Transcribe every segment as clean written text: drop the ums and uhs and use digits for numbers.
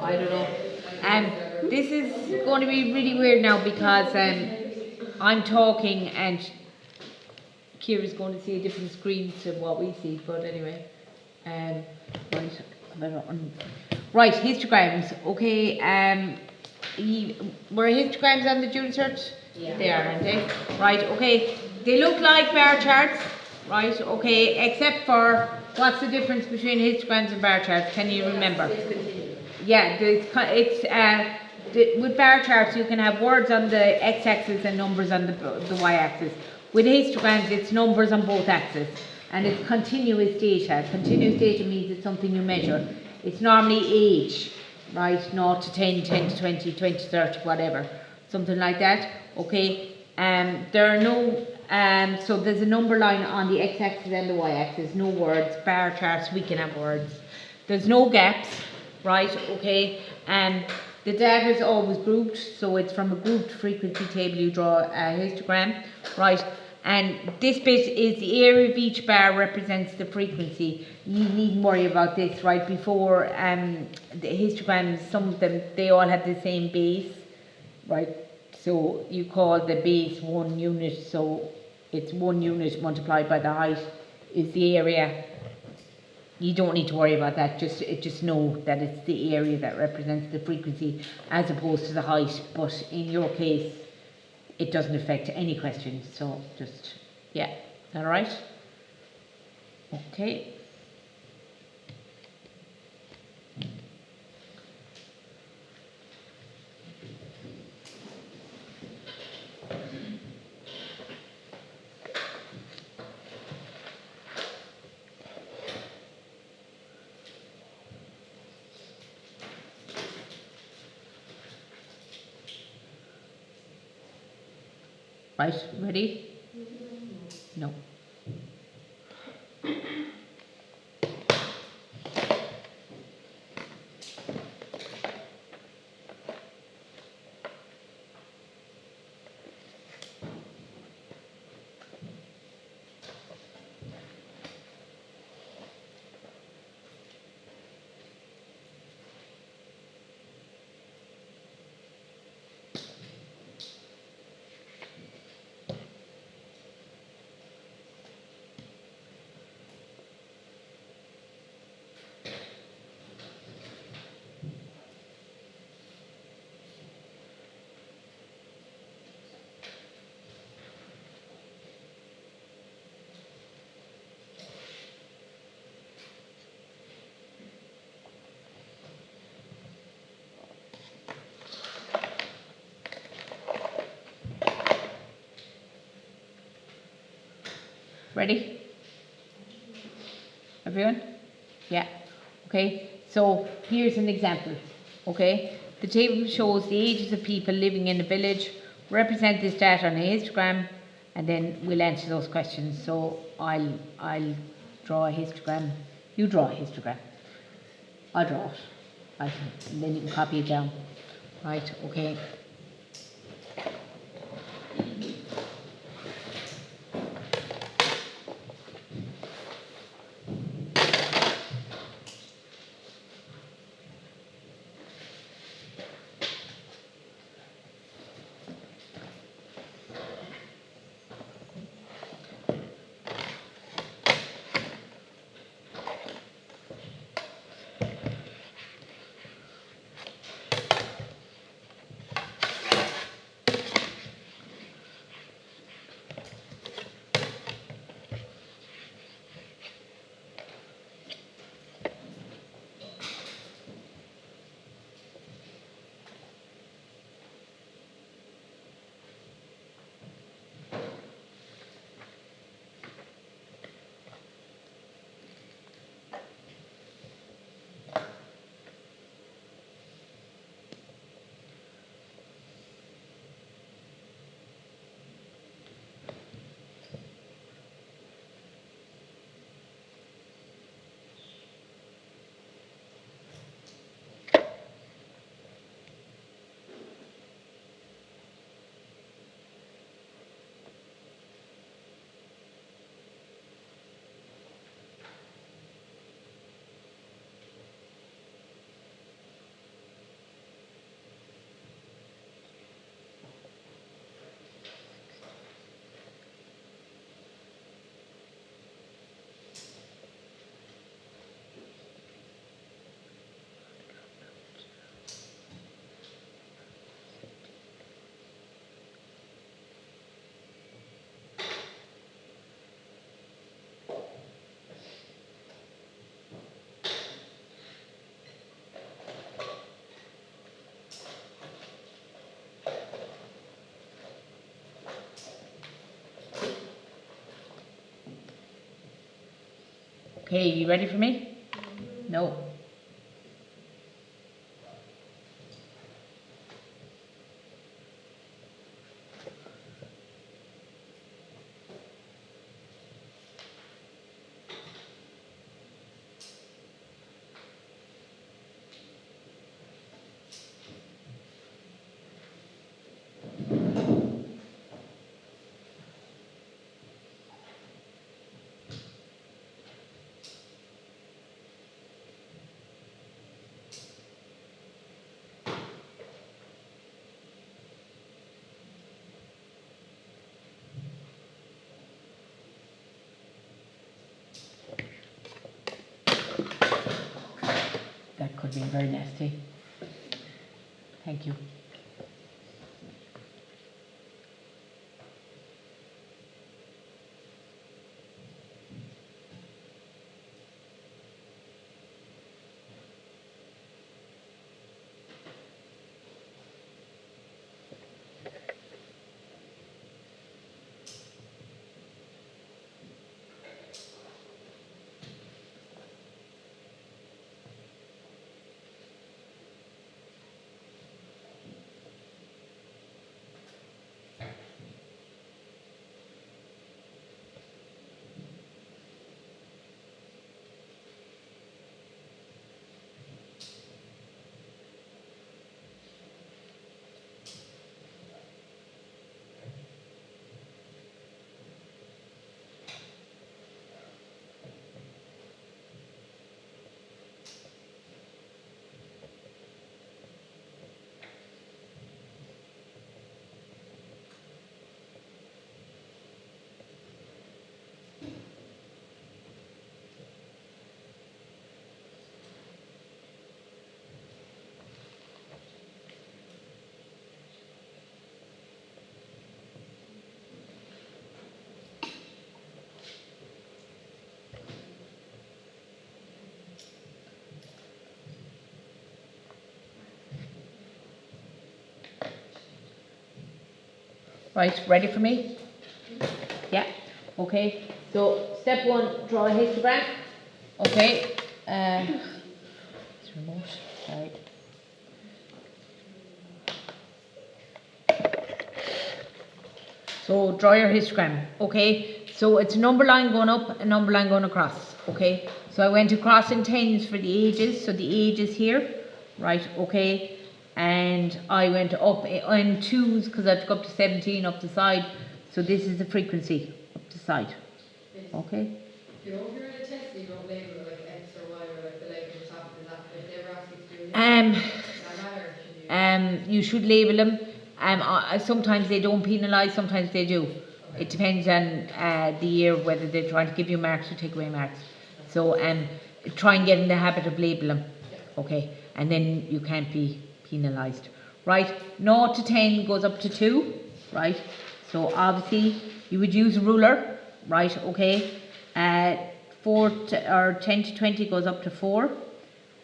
I don't know. This is going to be really weird now because I'm talking and Kira's going to see a different screen to what we see. But anyway, right, right, histograms. Okay, were histograms on the June search? Yeah. They are, aren't they? Right. Okay. They look like bar charts. Right. Okay. Except for what's the difference between histograms and bar charts? Can you remember? Yeah, with bar charts you can have words on the x-axis and numbers on the y-axis. With histograms it's numbers on both axes and it's continuous data. Continuous data means it's something you measure. It's normally age, right? 0 to 10, 10 to 20, 20 to 30, whatever. Something like that, okay? There are no, so there's a number line on the x-axis and the y-axis, no words. Bar charts, we can have words. There's no gaps. Right, okay, and the data is always grouped, so it's from a grouped frequency table you draw a histogram, right, and this bit is the area of each bar represents the frequency. You needn't worry about this, right, before the histograms, some of them, they all have the same base, right, so you call the base 1 unit, so it's 1 unit multiplied by the height is the area. You don't need to worry about that, just know that it's the area that represents the frequency as opposed to the height, but in your case it doesn't affect any questions, so just, yeah, is that alright? Okay. Right, ready? No. Ready? Everyone? Yeah. Okay, so here's an example. Okay, the table shows the ages of people living in a village. Represent this data on a histogram, and then we'll answer those questions. So I'll draw a histogram. You draw a histogram. I'll draw it. Right, and then you can copy it down. Right, okay. Okay, you ready for me? No. That could be very nasty. Thank you. Right, ready for me? Yeah. Okay. So step one, draw a histogram. Okay. It's remote. Right. So draw your histogram. Okay. So it's a number line going up, a number line going across. Okay. So I went across in tens for the ages. So the age is here. Right. Okay. And I went up in twos because I have to go up to 17 up the side. So this is the frequency up the side. Okay. You know, if you're in a test, you don't label it like X or Y or like the label on top of that. If they ever ask you to do it, that matter. You should label them. Sometimes they don't penalise, sometimes they do. Okay. It depends on the year whether they're trying to give you marks or take away marks. So try and get in the habit of labeling them. Yeah. Okay, and then you can't be penalised. Right, 0 to 10 goes up to 2. Right, so obviously you would use a ruler. Right, okay. 10 to 20 goes up to 4.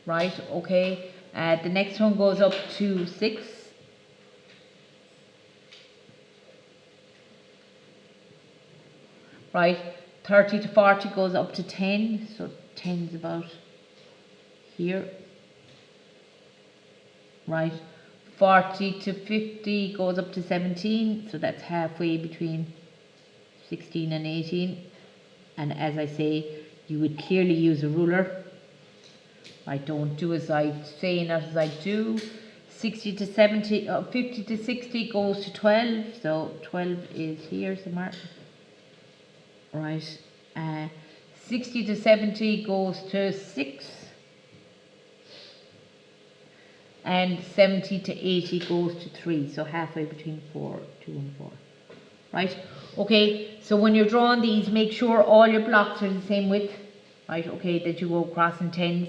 Right, okay. The next one goes up to 6. Right, 30 to 40 goes up to 10. So 10 is about here. Right, 40 to 50 goes up to 17. So that's halfway between 16 and 18. And as I say, you would clearly use a ruler. I don't do as I say, not as I do. 60 to 70, 50 to 60 goes to 12. So 12 is here somewhere. Right. 60 to 70 goes to 6. And 70 to 80 goes to 3. So halfway between 2 and 4. Right. Okay. So when you're drawing these, make sure all your blocks are the same width. Right. Okay. That you go across in tens.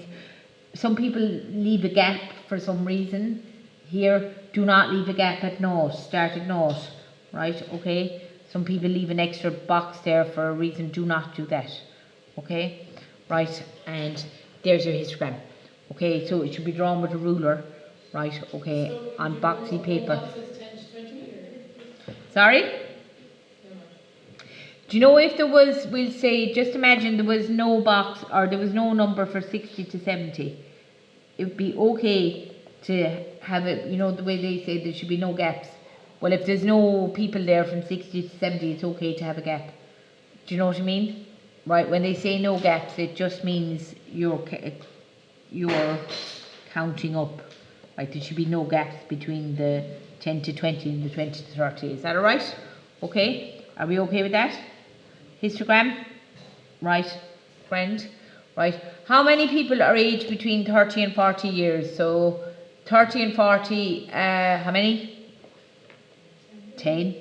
Some people leave a gap for some reason. Here, do not leave a gap at naught. Start at naught. Right, okay? Some people leave an extra box there for a reason. Do not do that. Okay? Right, and there's your histogram. Okay, so it should be drawn with a ruler. Right, okay, So on boxy paper. Boxes 10 to 20 or? Sorry? No. Do you know if there was, we'll say, just imagine there was no box or there was no number for 60 to 70. It would be okay to have it, you know, the way they say there should be no gaps. Well, if there's no people there from 60 to 70, it's okay to have a gap. Do you know what I mean? Right, when they say no gaps, it just means you're counting up. Right, there should be no gaps between the 10 to 20 and the 20 to 30. Is that alright? Okay, are we okay with that? Histogram? Right, friend? Right, how many people are aged between 30 and 40 years? So, 30 and 40, how many? 10,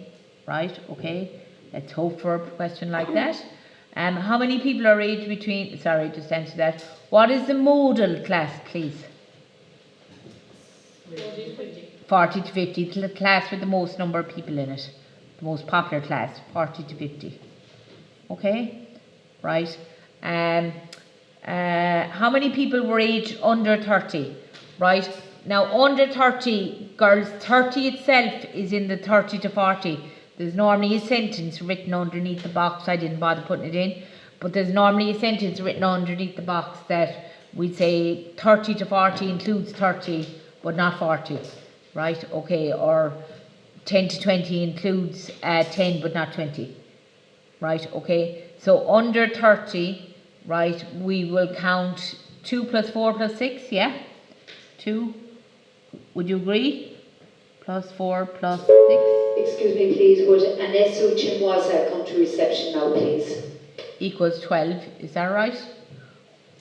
right, okay. Let's hope for a question like that. How many people are aged between, sorry, just answer that. What is the modal class, please? 40 to 50. 40 to 50, the class with the most number of people in it. The most popular class, 40 to 50. Okay, right. How many people were aged under 30? Right, now under 30, girls, 30 itself is in the 30 to 40. There's normally a sentence written underneath the box. I didn't bother putting it in, but there's normally a sentence written underneath the box that we say 30 to 40 includes 30 but not 40, right? Okay, or 10 to 20 includes 10 but not 20, right? Okay, so under 30, right, we will count 2 plus 4 plus 6, yeah? 2, would you agree? Plus 4 plus 6. Excuse me, please, would Anesu Chimwaza come to reception now, please? Equals 12, is that right?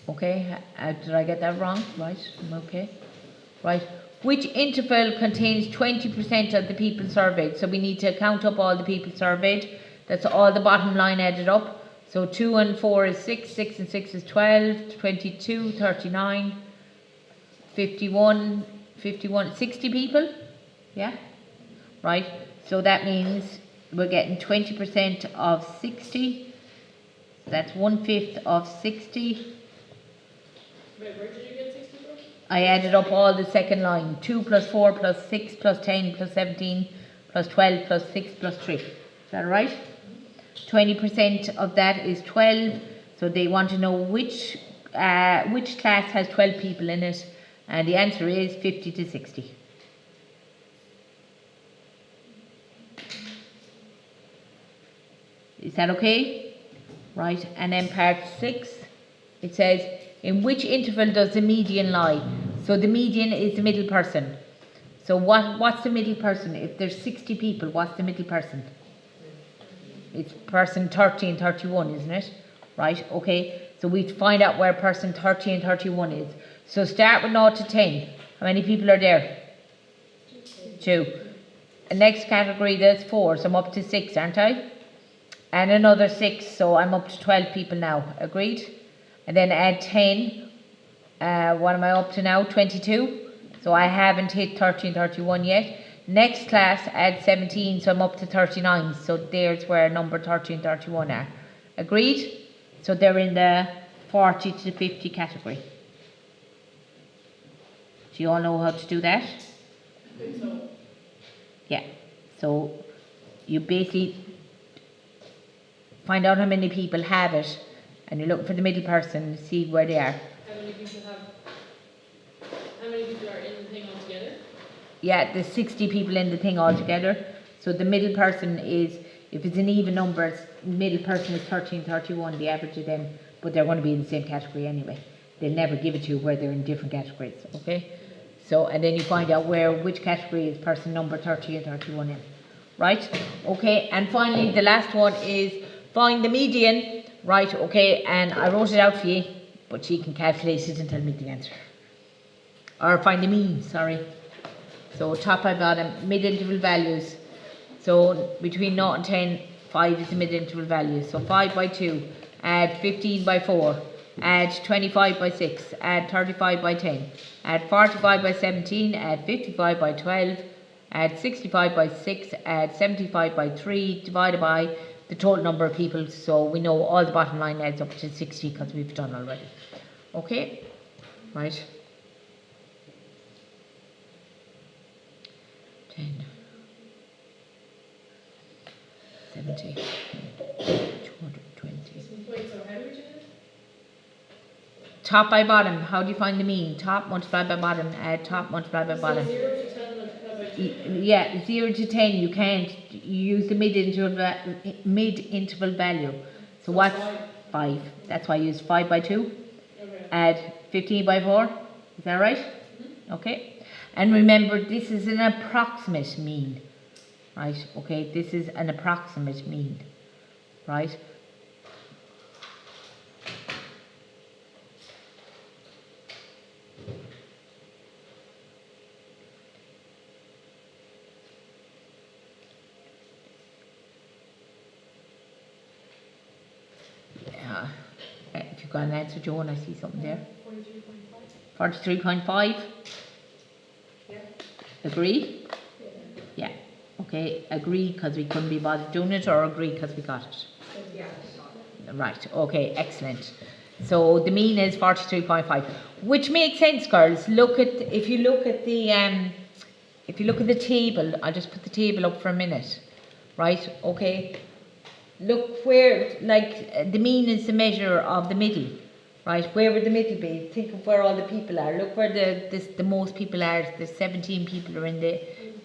Okay, did I get that wrong? Right, okay. Right, which interval contains 20% of the people surveyed? So we need to count up all the people surveyed. That's all the bottom line added up. So 2 and 4 is 6, 6 and 6 is 12, 22, 39, 51, 60 people, yeah? Right, so that means we're getting 20% of 60, that's 1/5 of 60. Wait, where did you get 60 from? I added up all the second line, 2 plus 4 plus 6 plus 10 plus 17 plus 12 plus 6 plus 3. Is that right? 20% of that is 12, so they want to know which class has 12 people in it, and the answer is 50 to 60. Is that okay? Right, and then part 6, it says, in which interval does the median lie? So the median is the middle person. So what's the middle person? If there's 60 people, what's the middle person? It's person 30 and 31, isn't it? Right, okay. So we find out where person 30 and 31 is. So start with 0 to 10. How many people are there? 2. The next category, there's 4, so I'm up to 6, aren't I? And another 6, so I'm up to 12 people now. Agreed? And then add 10. What am I up to now? 22. So I haven't hit 30 and 31 yet. Next class, add 17, so I'm up to 39. So there's where number 30 and 31 are. Agreed? So they're in the 40 to 50 category. Do you all know how to do that? I think so. Yeah. So you basically find out how many people have it, and you look for the middle person, see where they are. How many people are in the thing altogether? Yeah, there's 60 people in the thing altogether. So the middle person is, if it's an even number, middle person is 30 and 31, the average of them, but they're going to be in the same category anyway. They'll never give it to you where they're in different categories, okay? So, and then you find out which category is person number 30 and 31 in. Right? Okay, and finally the last one is find the median. Right, okay, and I wrote it out for you, but you can calculate it and tell me the answer. Or find the mean, sorry. So top and bottom, mid-interval values. So between 0 and 10, 5 is the mid-interval value. So 5 by 2, add 15 by 4, add 25 by 6, add 35 by 10, add 45 by 17, add 55 by 12, add 65 by 6, add 75 by 3, divided by the total number of people. So we know all the bottom line adds up to 60 because we've done already. Okay? Right. 10, 70, top by bottom, how do you find the mean? Top multiplied by bottom, add top multiplied by bottom. 0 to 10 multiplied by 2. Yeah, 0 to 10, you can't, you use the mid-interval value. So what's 5? That's why I use 5 by 2. Okay. Add 15 by 4. Is that right? Mm-hmm. Okay. And remember, this is an approximate mean. Right? Okay, this is an approximate mean. Right? If you've got an answer, Joan, I see something there. 43.5. 43.5. Yeah. Agree? Yeah. Yeah. Okay, agree because we couldn't be bothered doing it, or agree because we got it? Yeah. Right, okay, excellent. So the mean is 43.5, which makes sense, girls. If you look at the table, I'll just put the table up for a minute. Right, okay. Look where, the mean is the measure of the middle. Right, where would the middle be? Think of where all the people are. Look where the most people are. The 17 people are in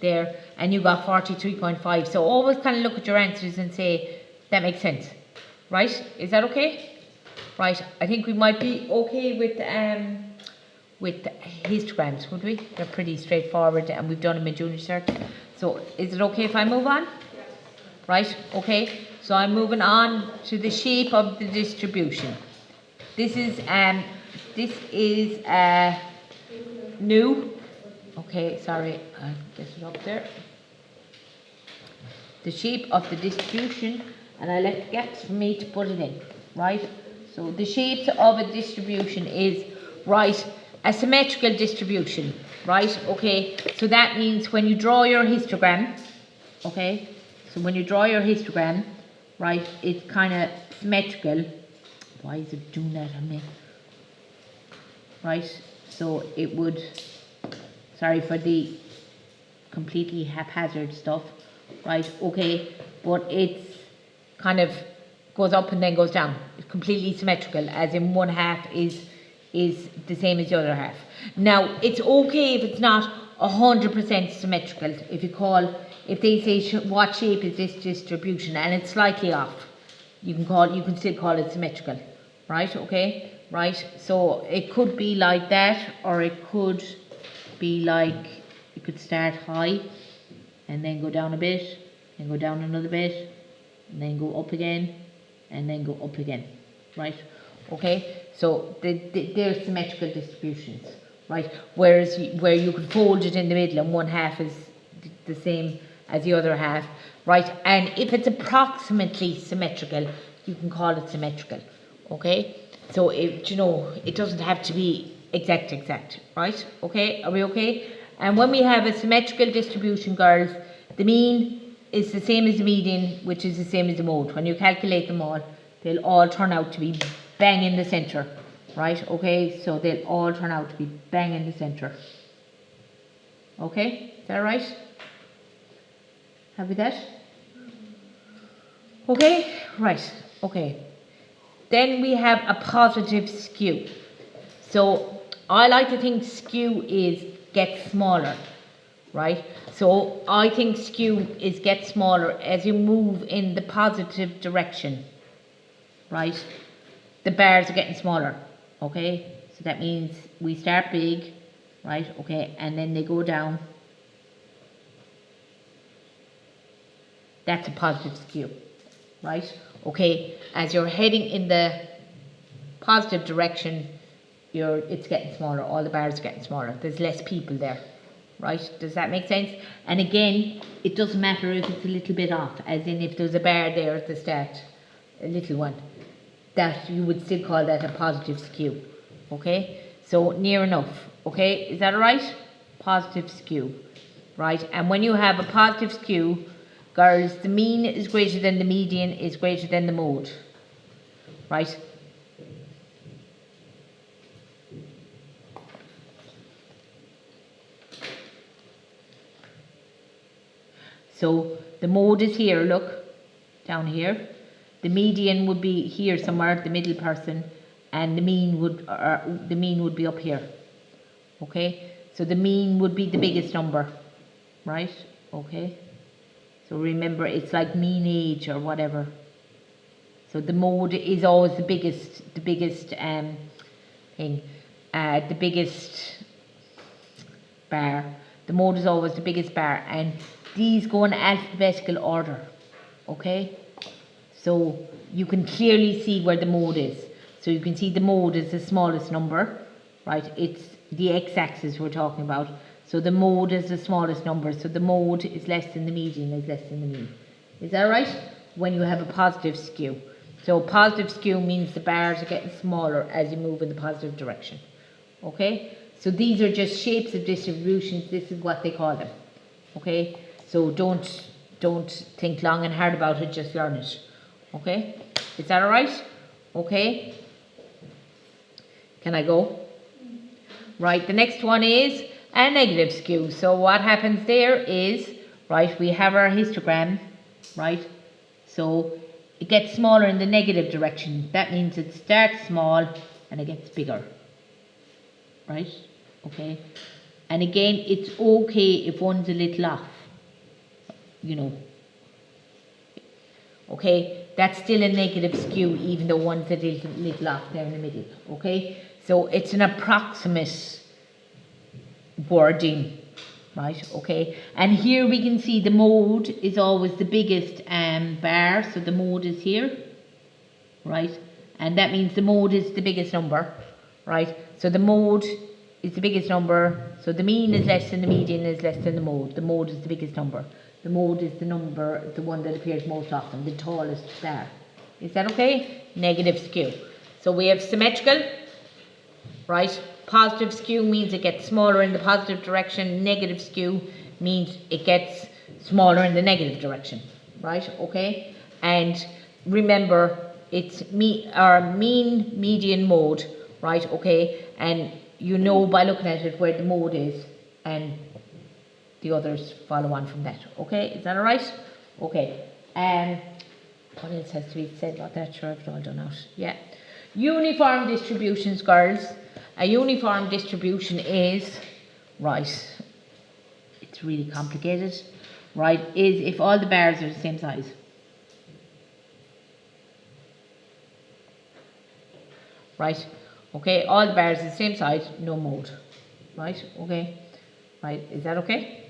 there, and you got 43.5. So always kind of look at your answers and say, that makes sense. Right, is that okay? Right, I think we might be okay with histograms, would we? They're pretty straightforward, and we've done them in junior cert. So is it okay if I move on? Right, okay. So I'm moving on to the shape of the distribution. This is new. Okay, sorry, I'll get it up there. The shape of the distribution, and I left gaps for me to put it in. Right. So the shapes of a distribution is, right, a symmetrical distribution. Right. Okay. So that means when you draw your histogram, okay. So when you draw your histogram, right, it's kind of symmetrical. Why is it doing that on me? Right, so it would, sorry for the completely haphazard stuff, right, okay, but it's kind of goes up and then goes down. It's completely symmetrical, as in one half is the same as the other half. Now, it's okay if it's not 100% symmetrical. If they say what shape is this distribution and it's slightly off, you can still call it symmetrical, right? Okay, right. So it could be like that, or it could be like, it could start high and then go down a bit, and go down another bit, and then go up again, and then go up again, right? Okay, so they're symmetrical distributions, right? Whereas where you could fold it in the middle and one half is the same as the other half, right? And if it's approximately symmetrical, you can call it symmetrical, okay? So it doesn't have to be exact, right? Okay, are we okay? And when we have a symmetrical distribution, girls, the mean is the same as the median, which is the same as the mode. When you calculate them all, they'll all turn out to be bang in the centre, right? Okay, so they'll all turn out to be bang in the centre. Okay, is that right? Have we that? Okay, right, okay. Then we have a positive skew. So I like to think skew is get smaller, right? So I think skew is get smaller as you move in the positive direction, right? The bars are getting smaller, okay? So that means we start big, right? Okay, and then they go down. That's a positive skew, right? Okay, as you're heading in the positive direction, it's getting smaller, all the bars are getting smaller, there's less people there, right? Does that make sense? And again, it doesn't matter if it's a little bit off, as in if there's a bar there at the start, a little one, that you would still call that a positive skew, okay? So near enough, okay? Is that all right? Positive skew, right? And when you have a positive skew, girls, the mean is greater than the median is greater than the mode, right? So the mode is here, look, down here. The median would be here somewhere, the middle person, and the mean would be up here. Okay, so the mean would be the biggest number, right? Okay, so remember, it's like mean age or whatever. So the mode is always the biggest thing, the biggest bar. The mode is always the biggest bar, and these go in alphabetical order. Okay, so you can clearly see where the mode is. So you can see the mode is the smallest number, right? It's the x-axis we're talking about. So the mode is the smallest number. So the mode is less than the median, is less than the mean. Is that right? When you have a positive skew. So positive skew means the bars are getting smaller as you move in the positive direction. Okay? So these are just shapes of distributions. This is what they call them. Okay? So don't think long and hard about it, just learn it. Okay? Is that alright? Okay? Can I go? Right, the next one is a negative skew. So what happens there is, right, we have our histogram, right? So it gets smaller in the negative direction. That means it starts small and it gets bigger. Right? Okay? And again, it's okay if one's a little off. You know. Okay? That's still a negative skew, even though one's a little off there in the middle. Okay? So it's an approximate wording. Right? Okay? And here we can see the mode is always the biggest bar. So the mode is here. Right? And that means the mode is the biggest number. Right? So the mode is the biggest number. So the mean is less than the median is less than the mode. The mode is the biggest number. The mode is the number, the one that appears most often, the tallest star. Is that okay? Negative skew. So we have symmetrical, right? Positive skew means it gets smaller in the positive direction. Negative skew means it gets smaller in the negative direction, right? Okay? And remember, it's mean, median, mode, right? Okay? And you know by looking at it where the mode is, and the others follow on from that. Okay, is that alright? Okay. What else has to be said about that? Sure, I've it all done out. Yeah. Uniform distributions, girls. A uniform distribution is, right, it's really complicated, right, is if all the bars are the same size. Right, okay, all the bars are the same size, no mode. Right, okay, right, is that okay?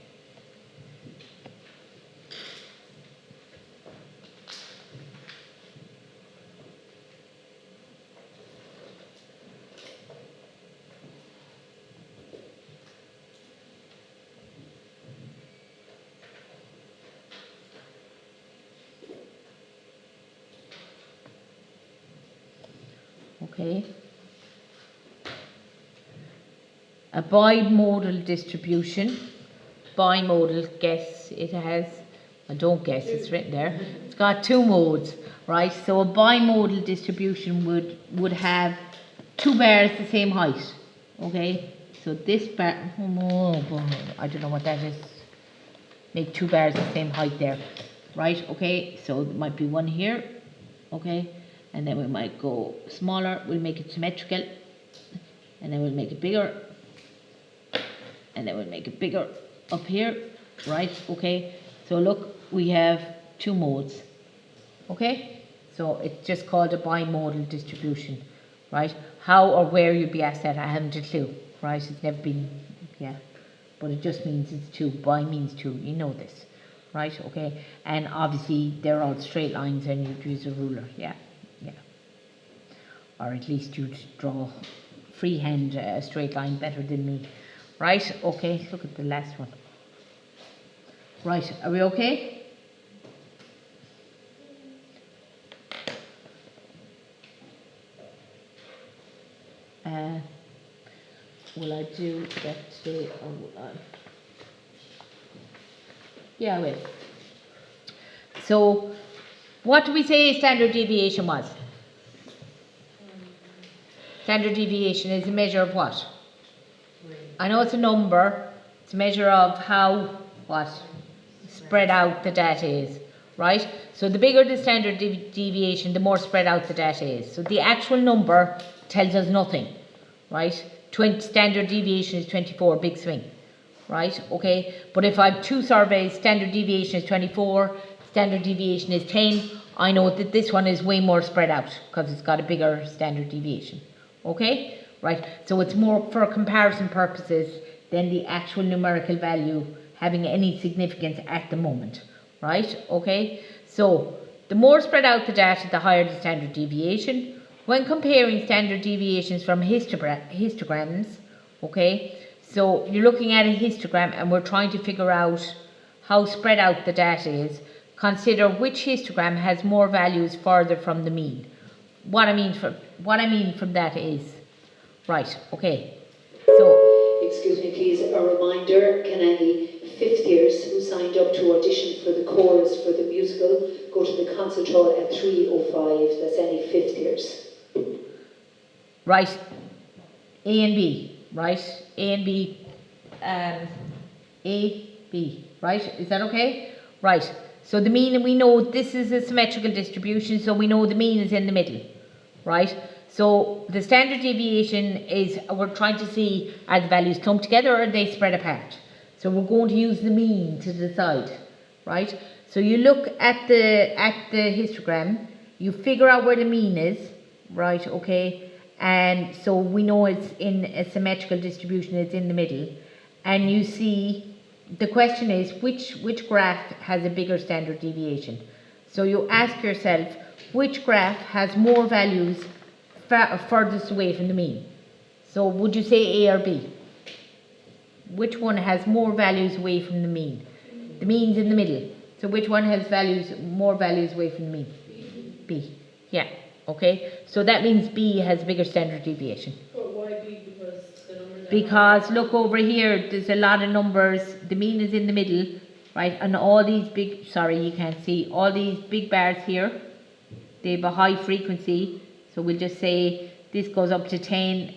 Okay. A bimodal distribution. Bimodal, guess it has, I don't guess, it's written there. It's got two modes, right? So a bimodal distribution would have two bars the same height. Okay? So this bar, I don't know what that is. Make two bars the same height there. Right? Okay? So there might be one here. Okay? And then we might go smaller, we'll make it symmetrical, and then we'll make it bigger, and then we'll make it bigger up here, right? Okay, so look, we have two modes. Okay, so it's just called a bimodal distribution, right? How or where you'd be asked that, I haven't a clue, right? It's never been, yeah, but it just means it's two. Bi means two, you know this, right? Okay, and obviously they're all straight lines and you'd use a ruler, yeah. Or at least you'd draw freehand a straight line better than me. Right, okay, look at the last one. Right, are we okay? Will I do that today or will I? Yeah, I will. So, what do we say standard deviation was? Standard deviation is a measure of what? I know it's a number. It's a measure of how, what? Spread out the data is, right? So the bigger the standard deviation, the more spread out the data is. So the actual number tells us nothing, right? Standard deviation is 24, big swing, right? Okay, but if I have two surveys, standard deviation is 24, standard deviation is 10, I know that this one is way more spread out because it's got a bigger standard deviation. Okay, right, so it's more for comparison purposes than the actual numerical value having any significance at the moment, right? Okay, so the more spread out the data, the higher the standard deviation. When comparing standard deviations from histograms, okay, so you're looking at a histogram and we're trying to figure out how spread out the data is. Consider which histogram has more values further from the mean. What I mean from that is, right, okay, so Excuse me, please, a reminder, can any fifth years who signed up to audition for the chorus for the musical go to the concert hall at 3:05? That's any fifth years. right, A and B, right, A and B, A, B, right, is that okay? Right, so the mean, we know this is a symmetrical distribution, so we know the mean is in the middle, right? So the standard deviation is, we're trying to see are the values clumped together or are they spread apart. So we're going to use the mean to decide, right? So you look at the histogram, you figure out where the mean is, right? Okay, and so we know it's in a symmetrical distribution, it's in the middle, and you see the question is which graph has a bigger standard deviation. So you ask yourself which graph has more values furthest away from the mean. So would you say A or B? Which one has more values away from the mean? The mean's in the middle. So which one has more values away from the mean? B. Yeah. Okay. So that means B has bigger standard deviation. But why B? Because the numbers are... Because look over here, there's a lot of numbers. The mean is in the middle, right? And all these big, sorry, you can't see, all these big bars here, they have a high frequency. So we'll just say this goes up to 10.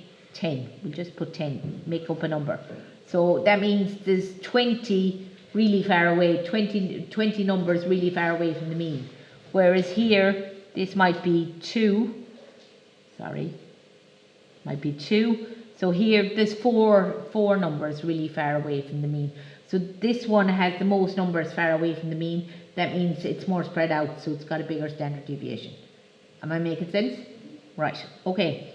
We'll just put 10, make up a number. So that means there's 20 really far away, 20 numbers really far away from the mean. Whereas here, this might be 2. Might be 2. So here, there's four numbers really far away from the mean. So this one has the most numbers far away from the mean. That means it's more spread out, so it's got a bigger standard deviation. Am I making sense? Right, okay.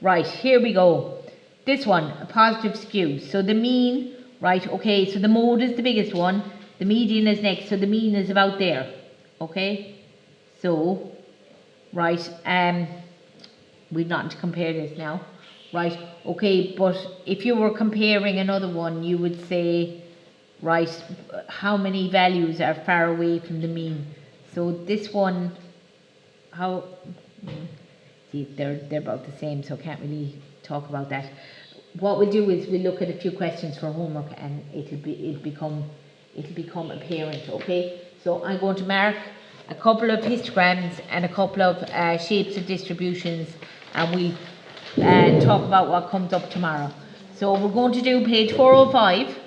Right, here we go. This one, a positive skew. So the mean, right, okay, so the mode is the biggest one. The median is next, so the mean is about there. Okay? So, right, we've nothing to compare this now. Right, okay, but if you were comparing another one, you would say, right, how many values are far away from the mean? So this one, see, they're about the same, so can't really talk about that. What we'll do is we'll look at a few questions for homework and it'll become apparent, okay? So I'm going to mark a couple of histograms and a couple of shapes of distributions, and we'll talk about what comes up tomorrow. So we're going to do page 405.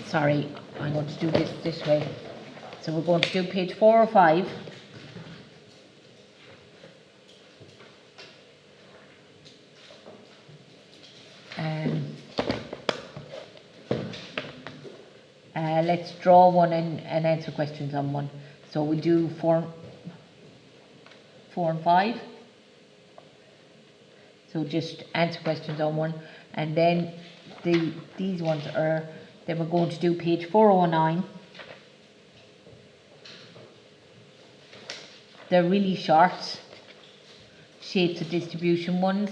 Sorry, I'm going to do this way. So we're going to do page 405. Let's draw one and answer questions on one. So we'll do 4 and 5. So just answer questions on one, and then these ones are. Then we're going to do page 409. They're really short shapes of distribution ones.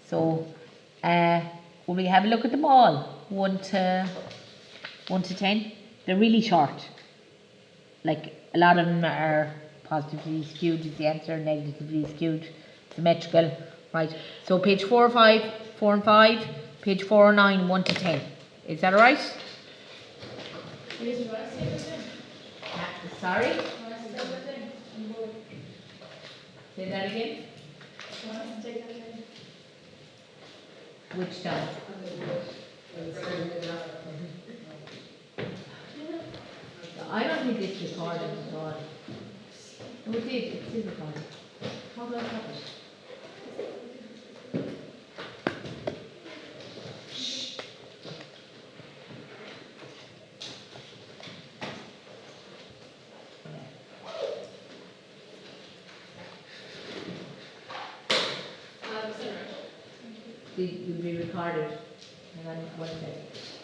So will we have a look at them all? 1 to 10. They're really short. Like a lot of them are positively skewed is the answer, negatively skewed, symmetrical. Right. So page 4 and 5, page 409, 1 to 10. Is that alright? Sorry? Say that again? Which time? I don't think it's recorded at all. No, it is recorded. How do I stop it? It will be recorded. Hang on one second.